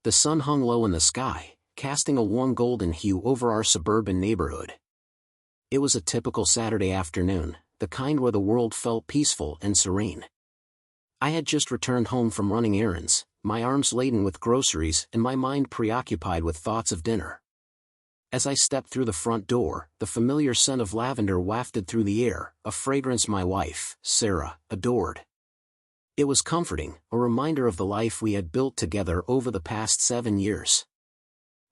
The sun hung low in the sky, casting a warm golden hue over our suburban neighborhood. It was a typical Saturday afternoon, the kind where the world felt peaceful and serene. I had just returned home from running errands, my arms laden with groceries and my mind preoccupied with thoughts of dinner. As I stepped through the front door, the familiar scent of lavender wafted through the air, a fragrance my wife, Sarah, adored. It was comforting, a reminder of the life we had built together over the past 7 years.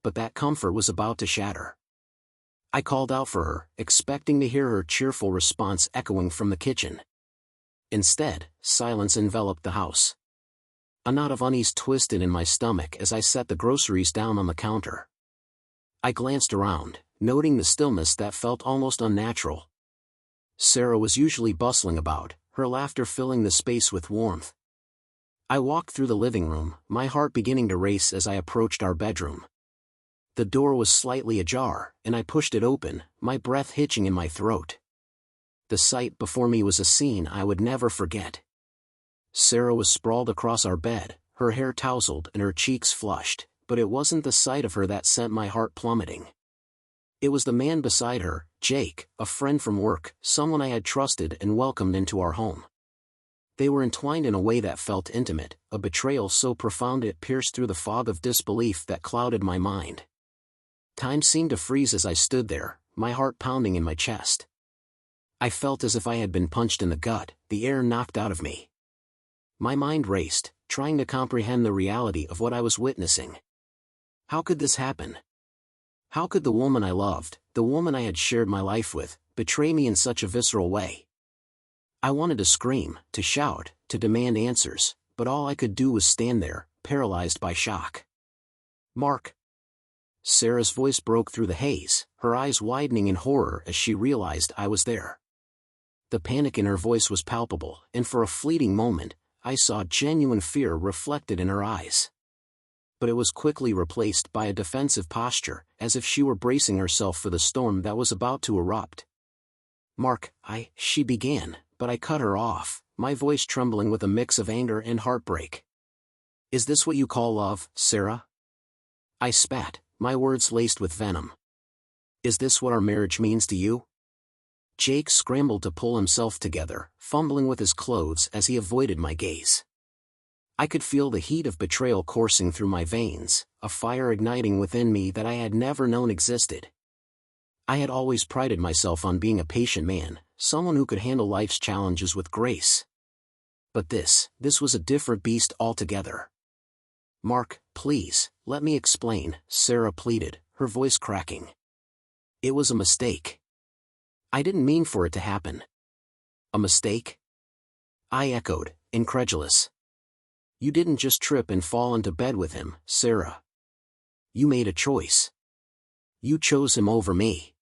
But that comfort was about to shatter. I called out for her, expecting to hear her cheerful response echoing from the kitchen. Instead, silence enveloped the house. A knot of unease twisted in my stomach as I set the groceries down on the counter. I glanced around, noting the stillness that felt almost unnatural. Sarah was usually bustling about, her laughter filling the space with warmth. I walked through the living room, my heart beginning to race as I approached our bedroom. The door was slightly ajar, and I pushed it open, my breath hitching in my throat. The sight before me was a scene I would never forget. Sarah was sprawled across our bed, her hair tousled and her cheeks flushed, but it wasn't the sight of her that sent my heart plummeting. It was the man beside her, Jake, a friend from work, someone I had trusted and welcomed into our home. They were entwined in a way that felt intimate, a betrayal so profound it pierced through the fog of disbelief that clouded my mind. Time seemed to freeze as I stood there, my heart pounding in my chest. I felt as if I had been punched in the gut, the air knocked out of me. My mind raced, trying to comprehend the reality of what I was witnessing. How could this happen? How could the woman I loved, the woman I had shared my life with, betray me in such a visceral way? I wanted to scream, to shout, to demand answers, but all I could do was stand there, paralyzed by shock. "Mark." Sarah's voice broke through the haze, her eyes widening in horror as she realized I was there. The panic in her voice was palpable, and for a fleeting moment, I saw genuine fear reflected in her eyes. But it was quickly replaced by a defensive posture, as if she were bracing herself for the storm that was about to erupt. "Mark, she began, but I cut her off, my voice trembling with a mix of anger and heartbreak. "Is this what you call love, Sarah?" I spat, my words laced with venom. "Is this what our marriage means to you?" Jake scrambled to pull himself together, fumbling with his clothes as he avoided my gaze. I could feel the heat of betrayal coursing through my veins, a fire igniting within me that I had never known existed. I had always prided myself on being a patient man, someone who could handle life's challenges with grace. But this was a different beast altogether. "Mark, please, let me explain," Sarah pleaded, her voice cracking. "It was a mistake. I didn't mean for it to happen." "A mistake?" I echoed, incredulous. "You didn't just trip and fall into bed with him, Sarah. You made a choice. You chose him over me."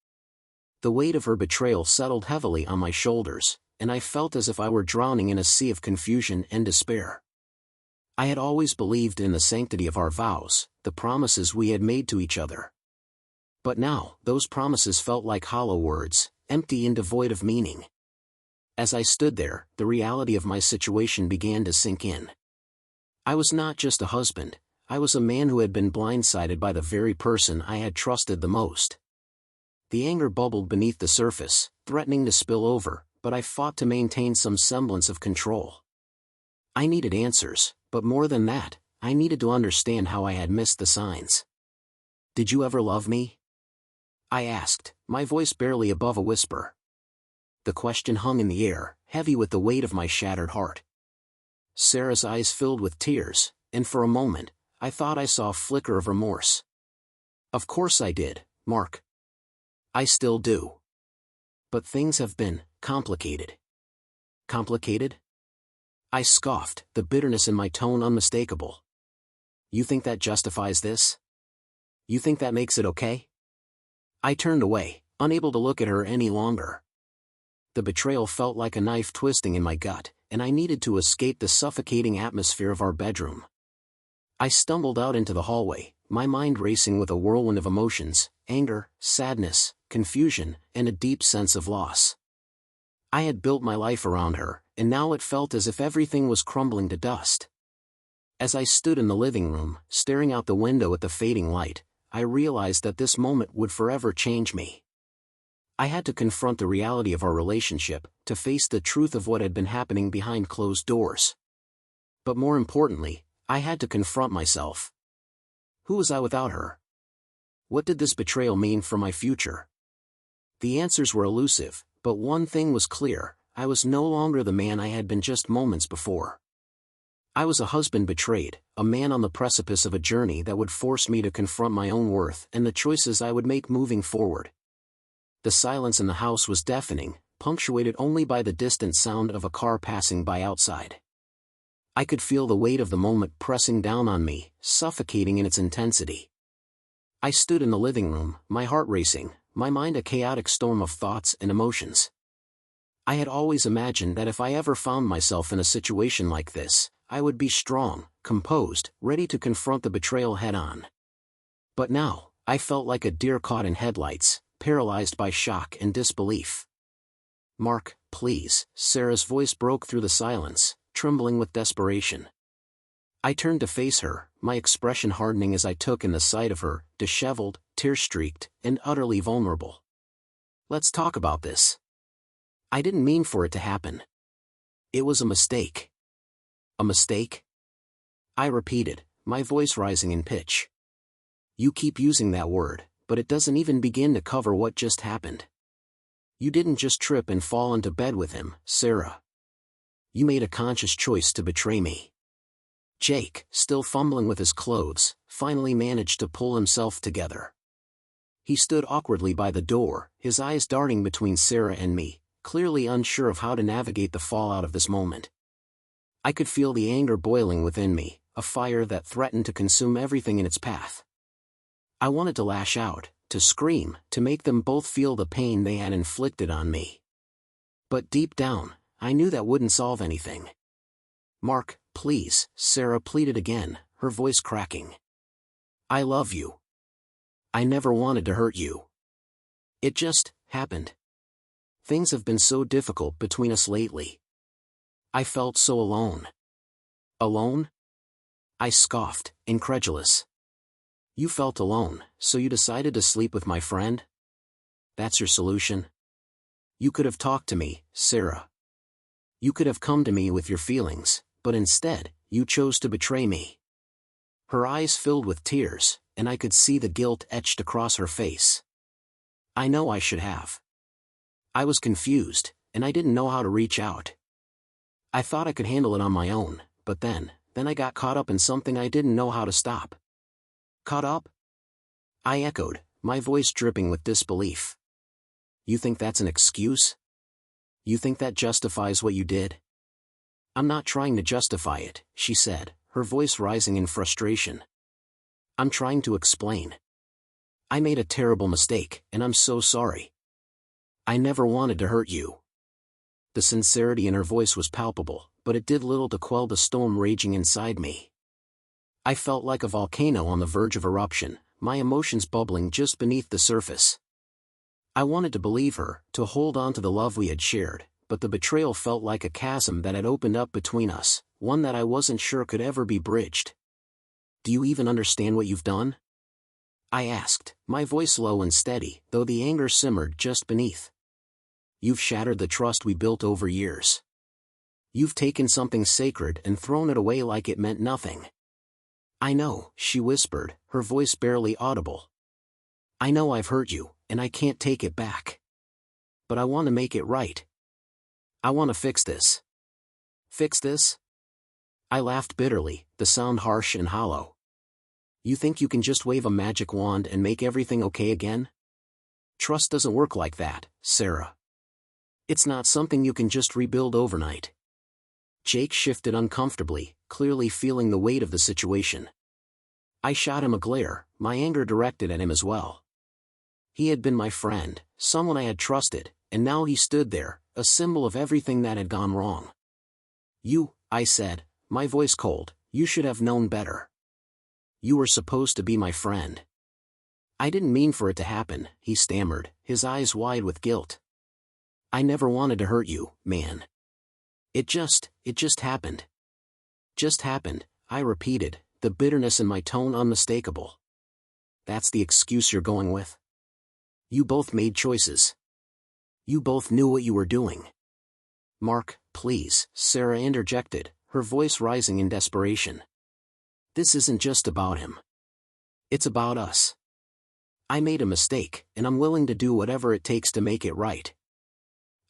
The weight of her betrayal settled heavily on my shoulders, and I felt as if I were drowning in a sea of confusion and despair. I had always believed in the sanctity of our vows, the promises we had made to each other. But now, those promises felt like hollow words, empty and devoid of meaning. As I stood there, the reality of my situation began to sink in. I was not just a husband, I was a man who had been blindsided by the very person I had trusted the most. The anger bubbled beneath the surface, threatening to spill over, but I fought to maintain some semblance of control. I needed answers, but more than that, I needed to understand how I had missed the signs. "Did you ever love me?" I asked, my voice barely above a whisper. The question hung in the air, heavy with the weight of my shattered heart. Sarah's eyes filled with tears, and for a moment, I thought I saw a flicker of remorse. "Of course I did, Mark. I still do. But things have been complicated." "Complicated?" I scoffed, the bitterness in my tone unmistakable. "You think that justifies this? You think that makes it okay?" I turned away, unable to look at her any longer. The betrayal felt like a knife twisting in my gut, and I needed to escape the suffocating atmosphere of our bedroom. I stumbled out into the hallway, my mind racing with a whirlwind of emotions, anger, sadness, confusion, and a deep sense of loss. I had built my life around her, and now it felt as if everything was crumbling to dust. As I stood in the living room, staring out the window at the fading light, I realized that this moment would forever change me. I had to confront the reality of our relationship, to face the truth of what had been happening behind closed doors. But more importantly, I had to confront myself. Who was I without her? What did this betrayal mean for my future? The answers were elusive, but one thing was clear: I was no longer the man I had been just moments before. I was a husband betrayed, a man on the precipice of a journey that would force me to confront my own worth and the choices I would make moving forward. The silence in the house was deafening, punctuated only by the distant sound of a car passing by outside. I could feel the weight of the moment pressing down on me, suffocating in its intensity. I stood in the living room, my heart racing, my mind a chaotic storm of thoughts and emotions. I had always imagined that if I ever found myself in a situation like this, I would be strong, composed, ready to confront the betrayal head-on. But now, I felt like a deer caught in headlights, paralyzed by shock and disbelief. "Mark, please," Sarah's voice broke through the silence, trembling with desperation. I turned to face her, my expression hardening as I took in the sight of her, disheveled, tear-streaked, and utterly vulnerable. "Let's talk about this. I didn't mean for it to happen. It was a mistake." "A mistake?" I repeated, my voice rising in pitch. "You keep using that word, but it doesn't even begin to cover what just happened. You didn't just trip and fall into bed with him, Sarah. You made a conscious choice to betray me." Jake, still fumbling with his clothes, finally managed to pull himself together. He stood awkwardly by the door, his eyes darting between Sarah and me, clearly unsure of how to navigate the fallout of this moment. I could feel the anger boiling within me, a fire that threatened to consume everything in its path. I wanted to lash out, to scream, to make them both feel the pain they had inflicted on me. But deep down, I knew that wouldn't solve anything. "Mark, please," Sarah pleaded again, her voice cracking. "I love you. I never wanted to hurt you. It just happened. Things have been so difficult between us lately. I felt so alone." "Alone?" I scoffed, incredulous. "You felt alone, so you decided to sleep with my friend? That's your solution? You could have talked to me, Sarah. You could have come to me with your feelings, but instead, you chose to betray me." Her eyes filled with tears, and I could see the guilt etched across her face. "I know I should have. I was confused, and I didn't know how to reach out. I thought I could handle it on my own, but then I got caught up in something I didn't know how to stop." "Caught up?" I echoed, my voice dripping with disbelief. "You think that's an excuse? You think that justifies what you did?" "I'm not trying to justify it," she said, her voice rising in frustration. "I'm trying to explain. I made a terrible mistake, and I'm so sorry. I never wanted to hurt you." The sincerity in her voice was palpable, but it did little to quell the storm raging inside me. I felt like a volcano on the verge of eruption, my emotions bubbling just beneath the surface. I wanted to believe her, to hold on to the love we had shared, but the betrayal felt like a chasm that had opened up between us, one that I wasn't sure could ever be bridged. "Do you even understand what you've done?" I asked, my voice low and steady, though the anger simmered just beneath. "You've shattered the trust we built over years. You've taken something sacred and thrown it away like it meant nothing." "I know," she whispered, her voice barely audible. "I know I've hurt you, and I can't take it back. But I want to make it right. I want to fix this." "Fix this?" I laughed bitterly, the sound harsh and hollow. "You think you can just wave a magic wand and make everything okay again? Trust doesn't work like that, Sarah. It's not something you can just rebuild overnight." Jake shifted uncomfortably, clearly feeling the weight of the situation. I shot him a glare, my anger directed at him as well. He had been my friend, someone I had trusted, and now he stood there, a symbol of everything that had gone wrong. "You," I said, my voice cold, "you should have known better. You were supposed to be my friend." "I didn't mean for it to happen," he stammered, his eyes wide with guilt. "I never wanted to hurt you, man. It just happened. Just happened," I repeated, the bitterness in my tone unmistakable. That's the excuse you're going with? You both made choices. You both knew what you were doing. Mark, please, Sarah interjected, her voice rising in desperation. This isn't just about him. It's about us. I made a mistake, and I'm willing to do whatever it takes to make it right.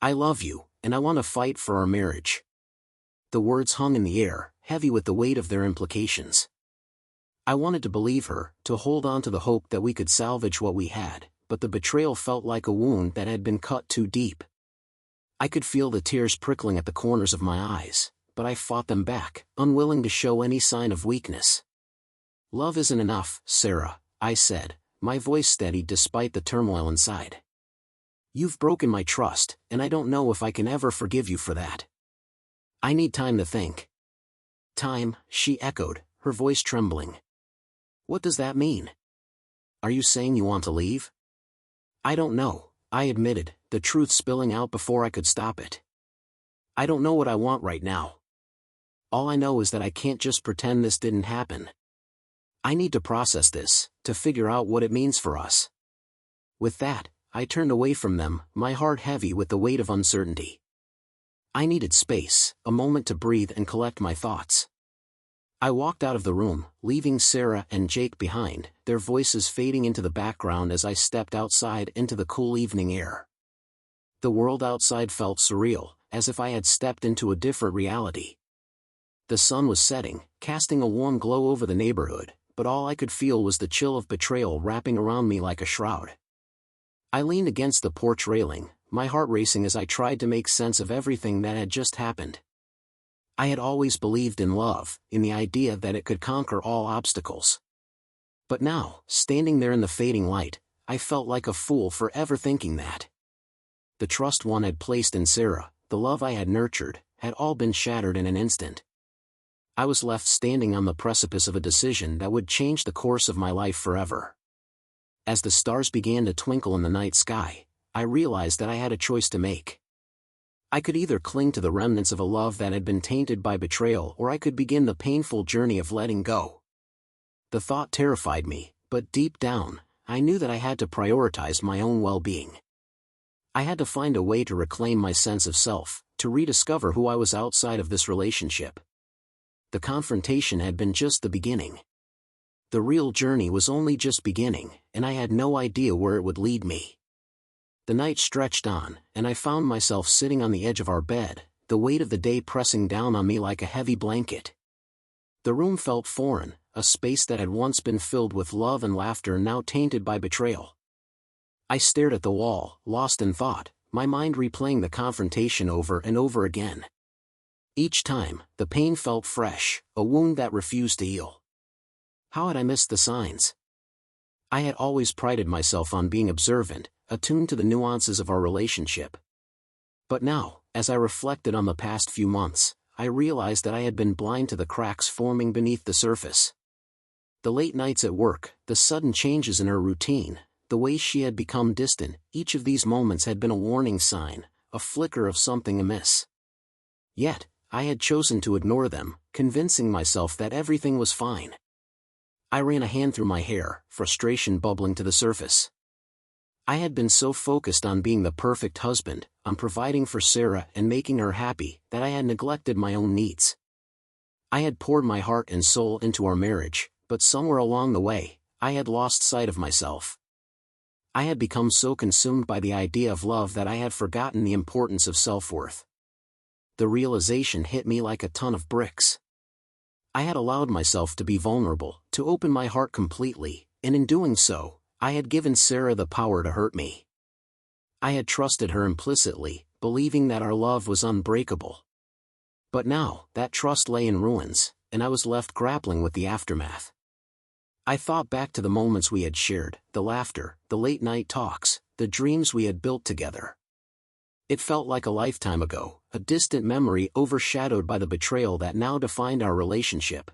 I love you, and I want to fight for our marriage. The words hung in the air, heavy with the weight of their implications. I wanted to believe her, to hold on to the hope that we could salvage what we had, but the betrayal felt like a wound that had been cut too deep. I could feel the tears prickling at the corners of my eyes, but I fought them back, unwilling to show any sign of weakness. Love isn't enough, Sarah, I said, my voice steady despite the turmoil inside. You've broken my trust, and I don't know if I can ever forgive you for that. I need time to think. Time, she echoed, her voice trembling. What does that mean? Are you saying you want to leave? I don't know, I admitted, the truth spilling out before I could stop it. I don't know what I want right now. All I know is that I can't just pretend this didn't happen. I need to process this, to figure out what it means for us. With that, I turned away from them, my heart heavy with the weight of uncertainty. I needed space, a moment to breathe and collect my thoughts. I walked out of the room, leaving Sarah and Jake behind, their voices fading into the background as I stepped outside into the cool evening air. The world outside felt surreal, as if I had stepped into a different reality. The sun was setting, casting a warm glow over the neighborhood, but all I could feel was the chill of betrayal wrapping around me like a shroud. I leaned against the porch railing, my heart racing as I tried to make sense of everything that had just happened. I had always believed in love, in the idea that it could conquer all obstacles. But now, standing there in the fading light, I felt like a fool for ever thinking that. The trust one had placed in Sarah, the love I had nurtured, had all been shattered in an instant. I was left standing on the precipice of a decision that would change the course of my life forever. As the stars began to twinkle in the night sky, I realized that I had a choice to make. I could either cling to the remnants of a love that had been tainted by betrayal, or I could begin the painful journey of letting go. The thought terrified me, but deep down, I knew that I had to prioritize my own well-being. I had to find a way to reclaim my sense of self, to rediscover who I was outside of this relationship. The confrontation had been just the beginning. The real journey was only just beginning, and I had no idea where it would lead me. The night stretched on, and I found myself sitting on the edge of our bed, the weight of the day pressing down on me like a heavy blanket. The room felt foreign, a space that had once been filled with love and laughter now tainted by betrayal. I stared at the wall, lost in thought, my mind replaying the confrontation over and over again. Each time, the pain felt fresh, a wound that refused to heal. How had I missed the signs? I had always prided myself on being observant, attuned to the nuances of our relationship. But now, as I reflected on the past few months, I realized that I had been blind to the cracks forming beneath the surface. The late nights at work, the sudden changes in her routine, the way she had become distant, each of these moments had been a warning sign, a flicker of something amiss. Yet, I had chosen to ignore them, convincing myself that everything was fine. I ran a hand through my hair, frustration bubbling to the surface. I had been so focused on being the perfect husband, on providing for Sarah and making her happy, that I had neglected my own needs. I had poured my heart and soul into our marriage, but somewhere along the way, I had lost sight of myself. I had become so consumed by the idea of love that I had forgotten the importance of self-worth. The realization hit me like a ton of bricks. I had allowed myself to be vulnerable, to open my heart completely, and in doing so, I had given Sarah the power to hurt me. I had trusted her implicitly, believing that our love was unbreakable. But now, that trust lay in ruins, and I was left grappling with the aftermath. I thought back to the moments we had shared, the laughter, the late-night talks, the dreams we had built together. It felt like a lifetime ago, a distant memory overshadowed by the betrayal that now defined our relationship.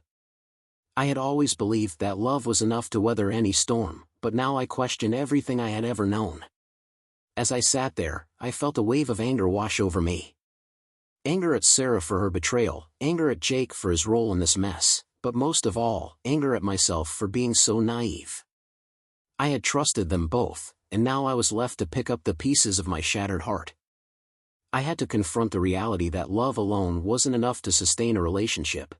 I had always believed that love was enough to weather any storm, but now I questioned everything I had ever known. As I sat there, I felt a wave of anger wash over me. Anger at Sarah for her betrayal, anger at Jake for his role in this mess, but most of all, anger at myself for being so naive. I had trusted them both, and now I was left to pick up the pieces of my shattered heart. I had to confront the reality that love alone wasn't enough to sustain a relationship.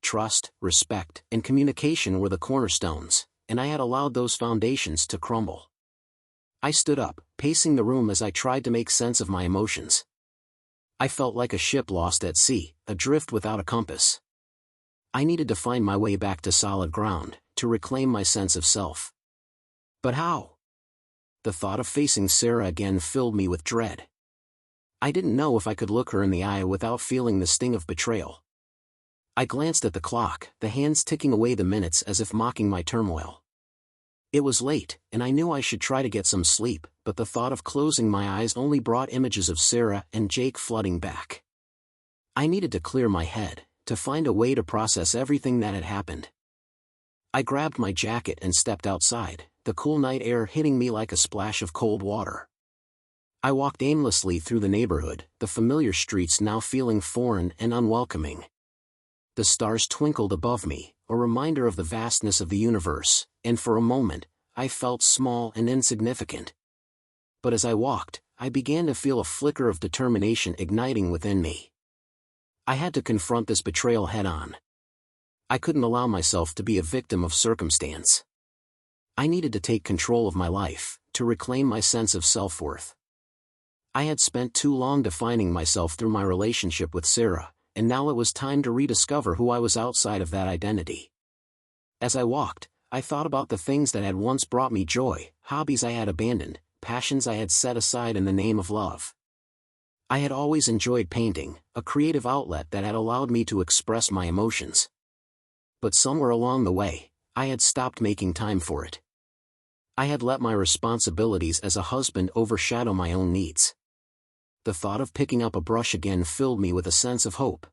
Trust, respect, and communication were the cornerstones, and I had allowed those foundations to crumble. I stood up, pacing the room as I tried to make sense of my emotions. I felt like a ship lost at sea, adrift without a compass. I needed to find my way back to solid ground, to reclaim my sense of self. But how? The thought of facing Sarah again filled me with dread. I didn't know if I could look her in the eye without feeling the sting of betrayal. I glanced at the clock, the hands ticking away the minutes as if mocking my turmoil. It was late, and I knew I should try to get some sleep, but the thought of closing my eyes only brought images of Sarah and Jake flooding back. I needed to clear my head, to find a way to process everything that had happened. I grabbed my jacket and stepped outside, the cool night air hitting me like a splash of cold water. I walked aimlessly through the neighborhood, the familiar streets now feeling foreign and unwelcoming. The stars twinkled above me, a reminder of the vastness of the universe, and for a moment, I felt small and insignificant. But as I walked, I began to feel a flicker of determination igniting within me. I had to confront this betrayal head-on. I couldn't allow myself to be a victim of circumstance. I needed to take control of my life, to reclaim my sense of self-worth. I had spent too long defining myself through my relationship with Sarah, and now it was time to rediscover who I was outside of that identity. As I walked, I thought about the things that had once brought me joy, hobbies I had abandoned, passions I had set aside in the name of love. I had always enjoyed painting, a creative outlet that had allowed me to express my emotions. But somewhere along the way, I had stopped making time for it. I had let my responsibilities as a husband overshadow my own needs. The thought of picking up a brush again filled me with a sense of hope.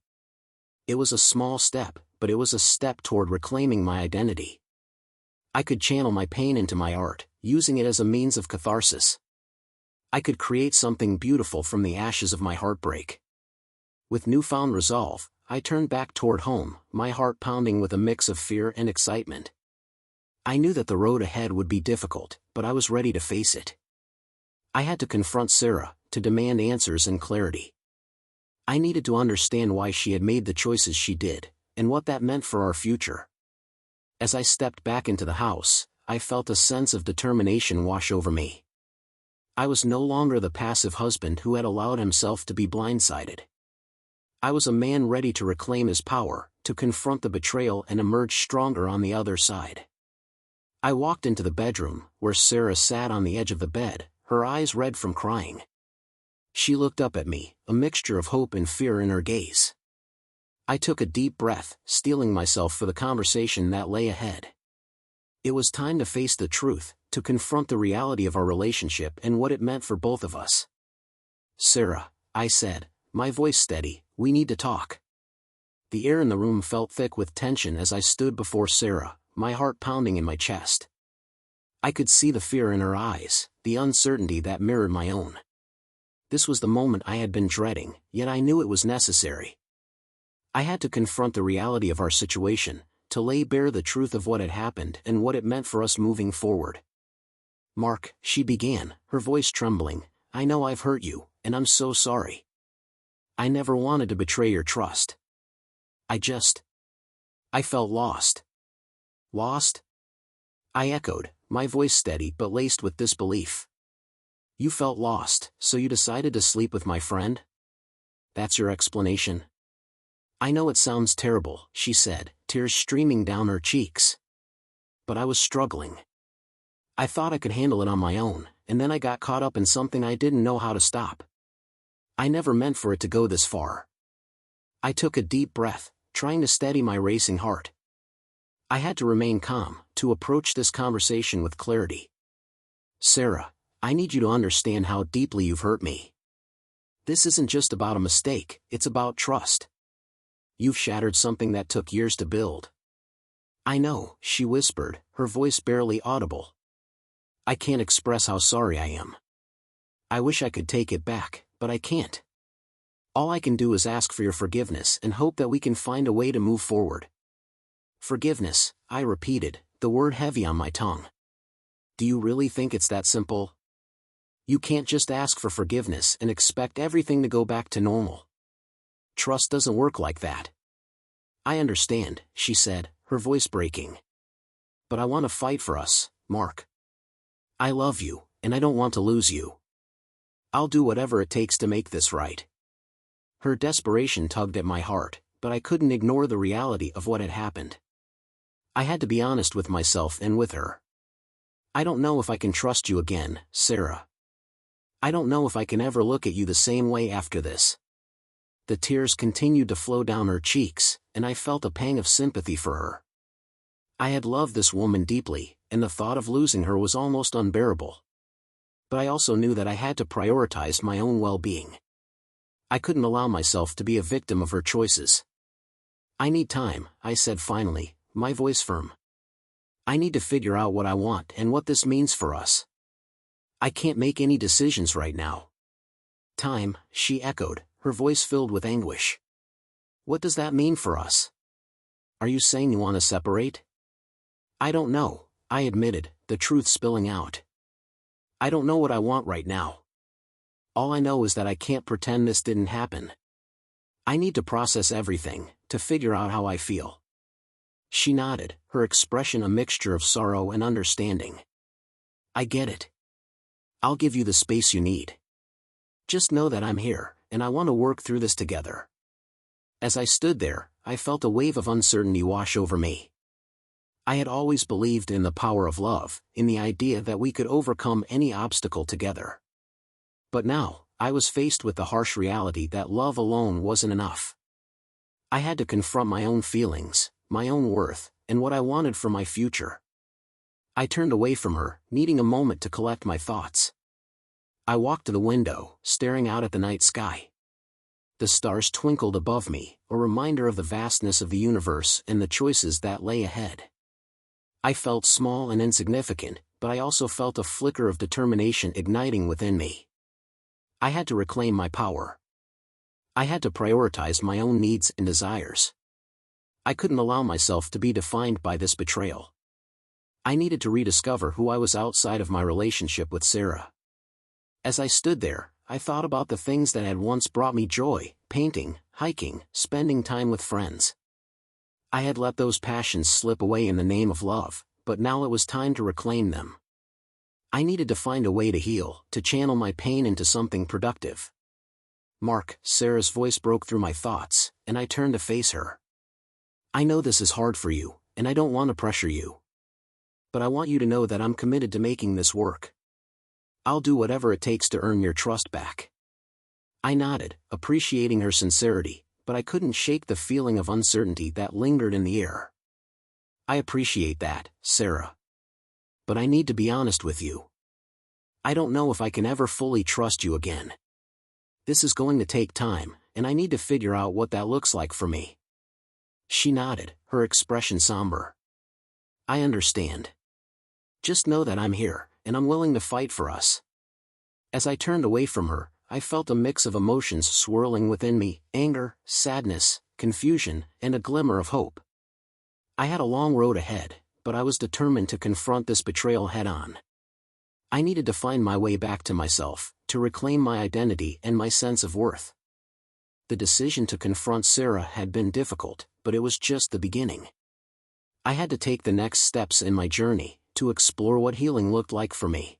It was a small step, but it was a step toward reclaiming my identity. I could channel my pain into my art, using it as a means of catharsis. I could create something beautiful from the ashes of my heartbreak. With newfound resolve, I turned back toward home, my heart pounding with a mix of fear and excitement. I knew that the road ahead would be difficult, but I was ready to face it. I had to confront Sarah, to demand answers and clarity. I needed to understand why she had made the choices she did, and what that meant for our future. As I stepped back into the house, I felt a sense of determination wash over me. I was no longer the passive husband who had allowed himself to be blindsided. I was a man ready to reclaim his power, to confront the betrayal and emerge stronger on the other side. I walked into the bedroom, where Sarah sat on the edge of the bed, her eyes red from crying. She looked up at me, a mixture of hope and fear in her gaze. I took a deep breath, steeling myself for the conversation that lay ahead. It was time to face the truth, to confront the reality of our relationship and what it meant for both of us. "Sarah," I said, my voice steady, "we need to talk." The air in the room felt thick with tension as I stood before Sarah, my heart pounding in my chest. I could see the fear in her eyes, the uncertainty that mirrored my own. This was the moment I had been dreading, yet I knew it was necessary. I had to confront the reality of our situation, to lay bare the truth of what had happened and what it meant for us moving forward. "Mark," she began, her voice trembling, "I know I've hurt you, and I'm so sorry. I never wanted to betray your trust. I felt lost." "Lost?" I echoed, my voice steady but laced with disbelief. "You felt lost, so you decided to sleep with my friend? That's your explanation?" "I know it sounds terrible," she said, tears streaming down her cheeks. "But I was struggling. I thought I could handle it on my own, and then I got caught up in something I didn't know how to stop. I never meant for it to go this far." I took a deep breath, trying to steady my racing heart. I had to remain calm, to approach this conversation with clarity. "Sarah, I need you to understand how deeply you've hurt me. This isn't just about a mistake, it's about trust. You've shattered something that took years to build." "I know," she whispered, her voice barely audible. "I can't express how sorry I am. I wish I could take it back, but I can't. All I can do is ask for your forgiveness and hope that we can find a way to move forward." Forgiveness, I repeated, the word heavy on my tongue. Do you really think it's that simple? You can't just ask for forgiveness and expect everything to go back to normal. Trust doesn't work like that. I understand, she said, her voice breaking. But I want to fight for us, Mark. I love you, and I don't want to lose you. I'll do whatever it takes to make this right. Her desperation tugged at my heart, but I couldn't ignore the reality of what had happened. I had to be honest with myself and with her. I don't know if I can trust you again, Sarah. I don't know if I can ever look at you the same way after this. The tears continued to flow down her cheeks, and I felt a pang of sympathy for her. I had loved this woman deeply, and the thought of losing her was almost unbearable. But I also knew that I had to prioritize my own well-being. I couldn't allow myself to be a victim of her choices. I need time, I said finally, my voice firm. I need to figure out what I want and what this means for us. I can't make any decisions right now. Time, she echoed, her voice filled with anguish. What does that mean for us? Are you saying you want to separate? I don't know, I admitted, the truth spilling out. I don't know what I want right now. All I know is that I can't pretend this didn't happen. I need to process everything, to figure out how I feel. She nodded, her expression a mixture of sorrow and understanding. I get it. I'll give you the space you need. Just know that I'm here, and I want to work through this together. As I stood there, I felt a wave of uncertainty wash over me. I had always believed in the power of love, in the idea that we could overcome any obstacle together. But now, I was faced with the harsh reality that love alone wasn't enough. I had to confront my own feelings, my own worth, and what I wanted for my future. I turned away from her, needing a moment to collect my thoughts. I walked to the window, staring out at the night sky. The stars twinkled above me, a reminder of the vastness of the universe and the choices that lay ahead. I felt small and insignificant, but I also felt a flicker of determination igniting within me. I had to reclaim my power. I had to prioritize my own needs and desires. I couldn't allow myself to be defined by this betrayal. I needed to rediscover who I was outside of my relationship with Sarah. As I stood there, I thought about the things that had once brought me joy: painting, hiking, spending time with friends. I had let those passions slip away in the name of love, but now it was time to reclaim them. I needed to find a way to heal, to channel my pain into something productive. Mark, Sarah's voice broke through my thoughts, and I turned to face her. I know this is hard for you, and I don't want to pressure you. But I want you to know that I'm committed to making this work. I'll do whatever it takes to earn your trust back. I nodded, appreciating her sincerity, but I couldn't shake the feeling of uncertainty that lingered in the air. I appreciate that, Sarah. But I need to be honest with you. I don't know if I can ever fully trust you again. This is going to take time, and I need to figure out what that looks like for me. She nodded, her expression somber. I understand. Just know that I'm here, and I'm willing to fight for us. As I turned away from her, I felt a mix of emotions swirling within me: anger, sadness, confusion, and a glimmer of hope. I had a long road ahead, but I was determined to confront this betrayal head-on. I needed to find my way back to myself, to reclaim my identity and my sense of worth. The decision to confront Sarah had been difficult, but it was just the beginning. I had to take the next steps in my journey, to explore what healing looked like for me.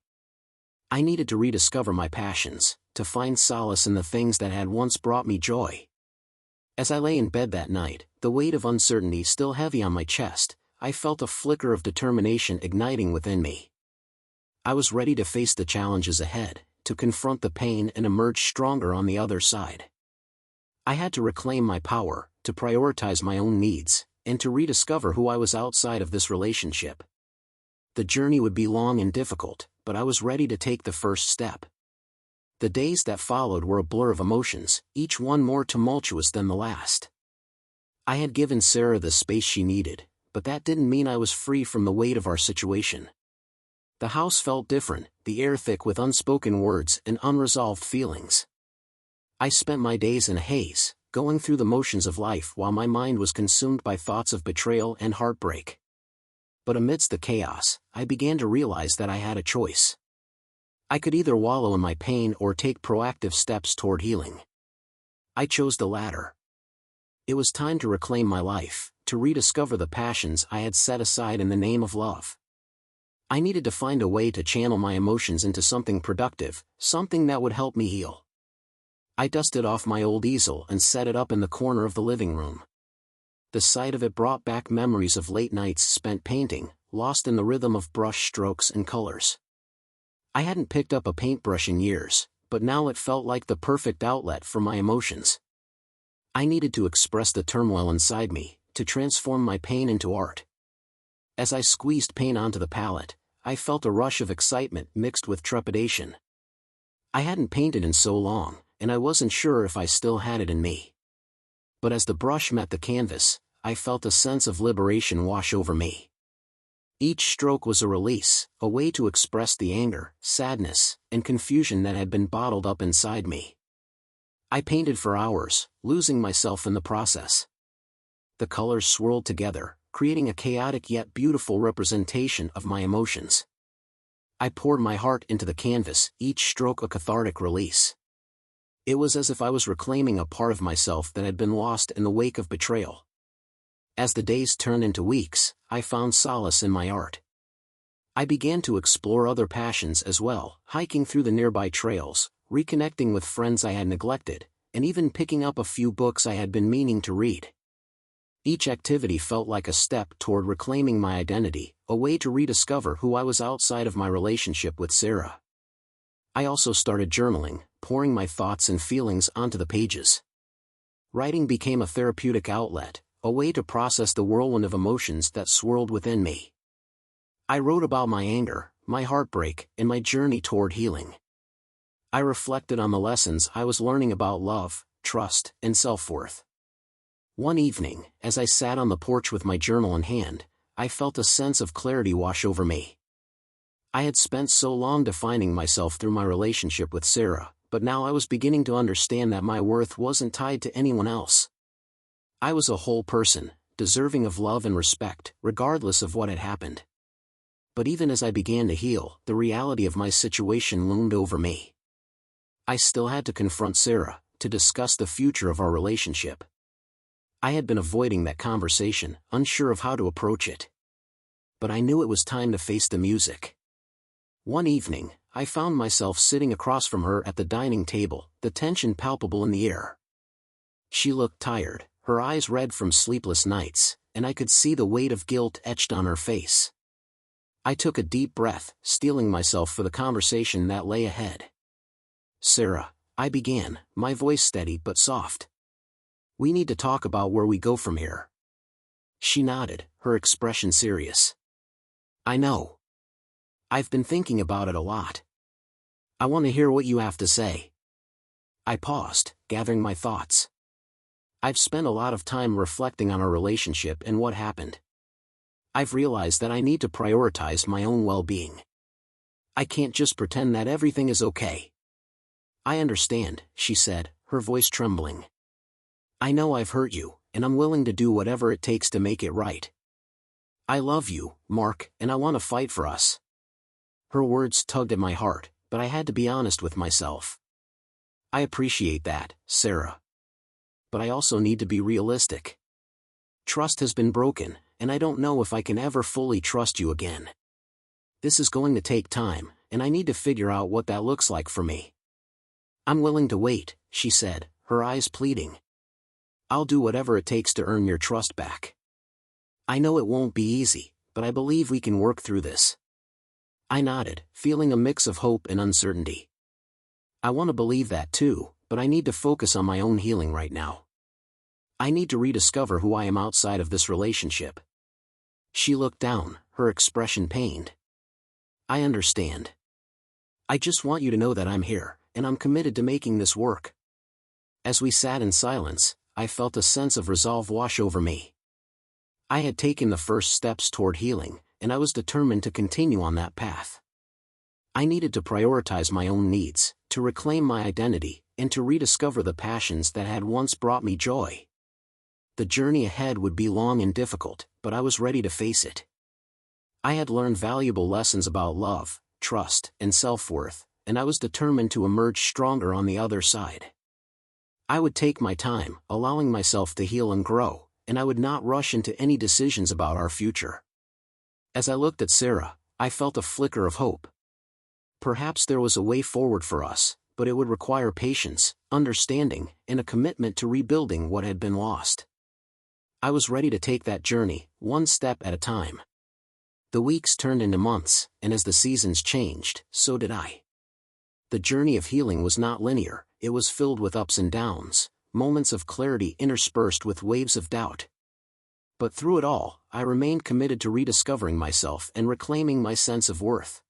I needed to rediscover my passions, to find solace in the things that had once brought me joy. As I lay in bed that night, the weight of uncertainty still heavy on my chest, I felt a flicker of determination igniting within me. I was ready to face the challenges ahead, to confront the pain and emerge stronger on the other side. I had to reclaim my power, to prioritize my own needs, and to rediscover who I was outside of this relationship. The journey would be long and difficult, but I was ready to take the first step. The days that followed were a blur of emotions, each one more tumultuous than the last. I had given Sarah the space she needed, but that didn't mean I was free from the weight of our situation. The house felt different, the air thick with unspoken words and unresolved feelings. I spent my days in a haze, going through the motions of life while my mind was consumed by thoughts of betrayal and heartbreak. But amidst the chaos, I began to realize that I had a choice. I could either wallow in my pain or take proactive steps toward healing. I chose the latter. It was time to reclaim my life, to rediscover the passions I had set aside in the name of love. I needed to find a way to channel my emotions into something productive, something that would help me heal. I dusted off my old easel and set it up in the corner of the living room. The sight of it brought back memories of late nights spent painting, lost in the rhythm of brush strokes and colors. I hadn't picked up a paintbrush in years, but now it felt like the perfect outlet for my emotions. I needed to express the turmoil inside me, to transform my pain into art. As I squeezed paint onto the palette, I felt a rush of excitement mixed with trepidation. I hadn't painted in so long, and I wasn't sure if I still had it in me. But as the brush met the canvas, I felt a sense of liberation wash over me. Each stroke was a release, a way to express the anger, sadness, and confusion that had been bottled up inside me. I painted for hours, losing myself in the process. The colors swirled together, creating a chaotic yet beautiful representation of my emotions. I poured my heart into the canvas, each stroke a cathartic release. It was as if I was reclaiming a part of myself that had been lost in the wake of betrayal. As the days turned into weeks, I found solace in my art. I began to explore other passions as well, hiking through the nearby trails, reconnecting with friends I had neglected, and even picking up a few books I had been meaning to read. Each activity felt like a step toward reclaiming my identity, a way to rediscover who I was outside of my relationship with Sarah. I also started journaling, pouring my thoughts and feelings onto the pages. Writing became a therapeutic outlet, a way to process the whirlwind of emotions that swirled within me. I wrote about my anger, my heartbreak, and my journey toward healing. I reflected on the lessons I was learning about love, trust, and self-worth. One evening, as I sat on the porch with my journal in hand, I felt a sense of clarity wash over me. I had spent so long defining myself through my relationship with Sarah, but now I was beginning to understand that my worth wasn't tied to anyone else. I was a whole person, deserving of love and respect, regardless of what had happened. But even as I began to heal, the reality of my situation loomed over me. I still had to confront Sarah, to discuss the future of our relationship. I had been avoiding that conversation, unsure of how to approach it. But I knew it was time to face the music. One evening, I found myself sitting across from her at the dining table, the tension palpable in the air. She looked tired, her eyes red from sleepless nights, and I could see the weight of guilt etched on her face. I took a deep breath, steeling myself for the conversation that lay ahead. "Sarah," I began, my voice steady but soft. "We need to talk about where we go from here." She nodded, her expression serious. "I know. I've been thinking about it a lot. I want to hear what you have to say." I paused, gathering my thoughts. I've spent a lot of time reflecting on our relationship and what happened. I've realized that I need to prioritize my own well-being. I can't just pretend that everything is okay. "I understand," she said, her voice trembling. "I know I've hurt you, and I'm willing to do whatever it takes to make it right. I love you, Mark, and I want to fight for us." Her words tugged at my heart, but I had to be honest with myself. "I appreciate that, Sarah. But I also need to be realistic. Trust has been broken, and I don't know if I can ever fully trust you again. This is going to take time, and I need to figure out what that looks like for me." "I'm willing to wait," she said, her eyes pleading. "I'll do whatever it takes to earn your trust back. I know it won't be easy, but I believe we can work through this." I nodded, feeling a mix of hope and uncertainty. I want to believe that too, but I need to focus on my own healing right now. I need to rediscover who I am outside of this relationship. She looked down, her expression pained. "I understand. I just want you to know that I'm here, and I'm committed to making this work." As we sat in silence, I felt a sense of resolve wash over me. I had taken the first steps toward healing, and I was determined to continue on that path. I needed to prioritize my own needs, to reclaim my identity, and to rediscover the passions that had once brought me joy. The journey ahead would be long and difficult, but I was ready to face it. I had learned valuable lessons about love, trust, and self-worth, and I was determined to emerge stronger on the other side. I would take my time, allowing myself to heal and grow, and I would not rush into any decisions about our future. As I looked at Sarah, I felt a flicker of hope. Perhaps there was a way forward for us, but it would require patience, understanding, and a commitment to rebuilding what had been lost. I was ready to take that journey, one step at a time. The weeks turned into months, and as the seasons changed, so did I. The journey of healing was not linear, it was filled with ups and downs, moments of clarity interspersed with waves of doubt. But through it all, I remained committed to rediscovering myself and reclaiming my sense of worth.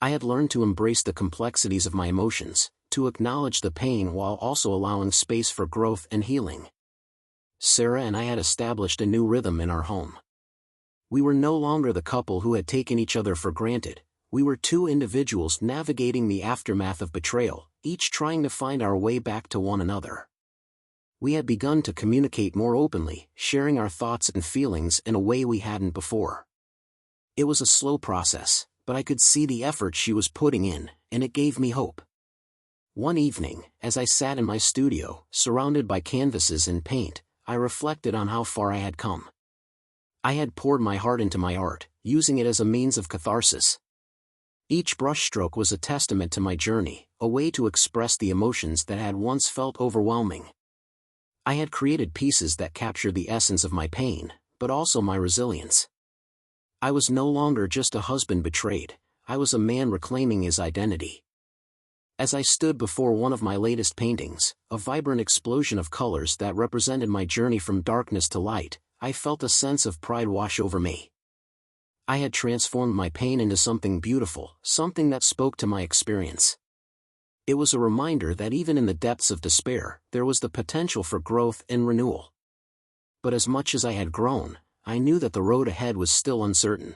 I had learned to embrace the complexities of my emotions, to acknowledge the pain while also allowing space for growth and healing. Sarah and I had established a new rhythm in our home. We were no longer the couple who had taken each other for granted, we were two individuals navigating the aftermath of betrayal, each trying to find our way back to one another. We had begun to communicate more openly, sharing our thoughts and feelings in a way we hadn't before. It was a slow process, but I could see the effort she was putting in, and it gave me hope. One evening, as I sat in my studio, surrounded by canvases and paint, I reflected on how far I had come. I had poured my heart into my art, using it as a means of catharsis. Each brushstroke was a testament to my journey, a way to express the emotions that had once felt overwhelming. I had created pieces that captured the essence of my pain, but also my resilience. I was no longer just a husband betrayed, I was a man reclaiming his identity. As I stood before one of my latest paintings, a vibrant explosion of colors that represented my journey from darkness to light, I felt a sense of pride wash over me. I had transformed my pain into something beautiful, something that spoke to my experience. It was a reminder that even in the depths of despair, there was the potential for growth and renewal. But as much as I had grown, I knew that the road ahead was still uncertain.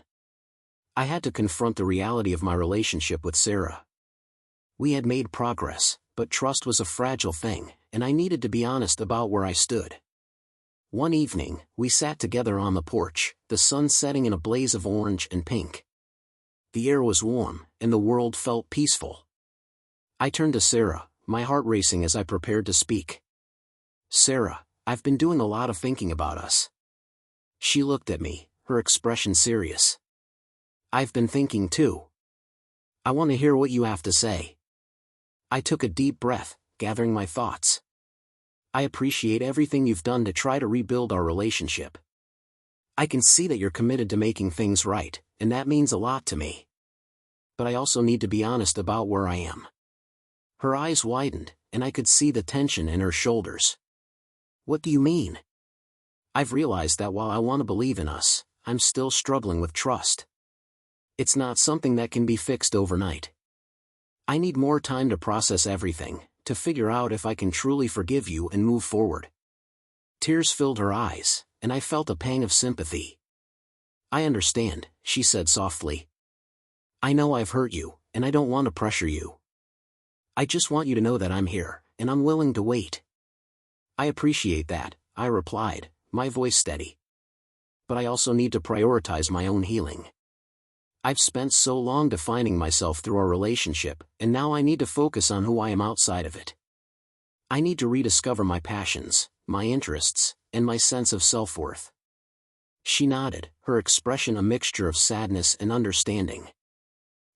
I had to confront the reality of my relationship with Sarah. We had made progress, but trust was a fragile thing, and I needed to be honest about where I stood. One evening, we sat together on the porch, the sun setting in a blaze of orange and pink. The air was warm, and the world felt peaceful. I turned to Sarah, my heart racing as I prepared to speak. "Sarah, I've been doing a lot of thinking about us." She looked at me, her expression serious. "I've been thinking too. I want to hear what you have to say." I took a deep breath, gathering my thoughts. "I appreciate everything you've done to try to rebuild our relationship. I can see that you're committed to making things right, and that means a lot to me. But I also need to be honest about where I am." Her eyes widened, and I could see the tension in her shoulders. "What do you mean?" "I've realized that while I want to believe in us, I'm still struggling with trust. It's not something that can be fixed overnight. I need more time to process everything, to figure out if I can truly forgive you and move forward." Tears filled her eyes, and I felt a pang of sympathy. "I understand," she said softly. "I know I've hurt you, and I don't want to pressure you. I just want you to know that I'm here, and I'm willing to wait." "I appreciate that," I replied, my voice steady. "But I also need to prioritize my own healing. I've spent so long defining myself through our relationship, and now I need to focus on who I am outside of it. I need to rediscover my passions, my interests, and my sense of self-worth." She nodded, her expression a mixture of sadness and understanding.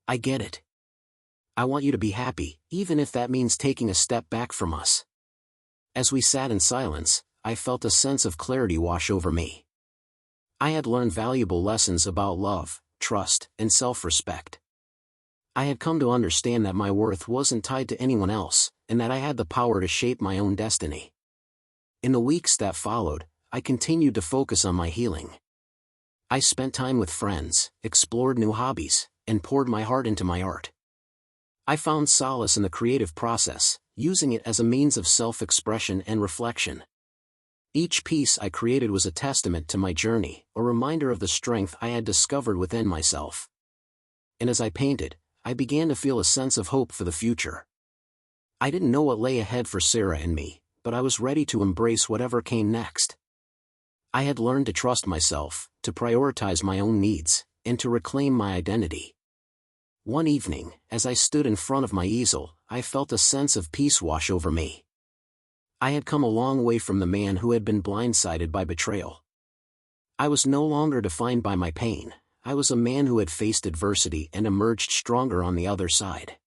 "I get it. I want you to be happy, even if that means taking a step back from us." As we sat in silence, I felt a sense of clarity wash over me. I had learned valuable lessons about love, trust, and self-respect. I had come to understand that my worth wasn't tied to anyone else, and that I had the power to shape my own destiny. In the weeks that followed, I continued to focus on my healing. I spent time with friends, explored new hobbies, and poured my heart into my art. I found solace in the creative process, using it as a means of self-expression and reflection. Each piece I created was a testament to my journey, a reminder of the strength I had discovered within myself. And as I painted, I began to feel a sense of hope for the future. I didn't know what lay ahead for Sarah and me, but I was ready to embrace whatever came next. I had learned to trust myself, to prioritize my own needs, and to reclaim my identity. One evening, as I stood in front of my easel, I felt a sense of peace wash over me. I had come a long way from the man who had been blindsided by betrayal. I was no longer defined by my pain. I was a man who had faced adversity and emerged stronger on the other side.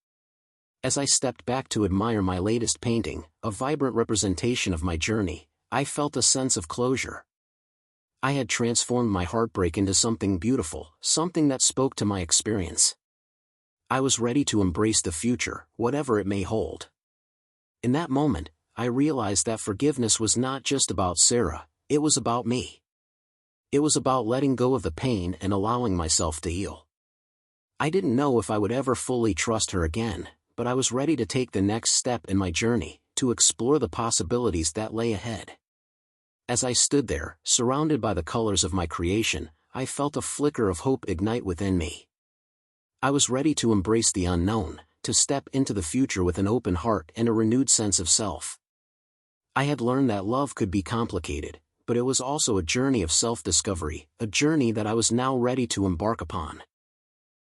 As I stepped back to admire my latest painting, a vibrant representation of my journey, I felt a sense of closure. I had transformed my heartbreak into something beautiful, something that spoke to my experience. I was ready to embrace the future, whatever it may hold. In that moment, I realized that forgiveness was not just about Sarah, it was about me. It was about letting go of the pain and allowing myself to heal. I didn't know if I would ever fully trust her again, but I was ready to take the next step in my journey, to explore the possibilities that lay ahead. As I stood there, surrounded by the colors of my creation, I felt a flicker of hope ignite within me. I was ready to embrace the unknown, to step into the future with an open heart and a renewed sense of self. I had learned that love could be complicated, but it was also a journey of self-discovery, a journey that I was now ready to embark upon.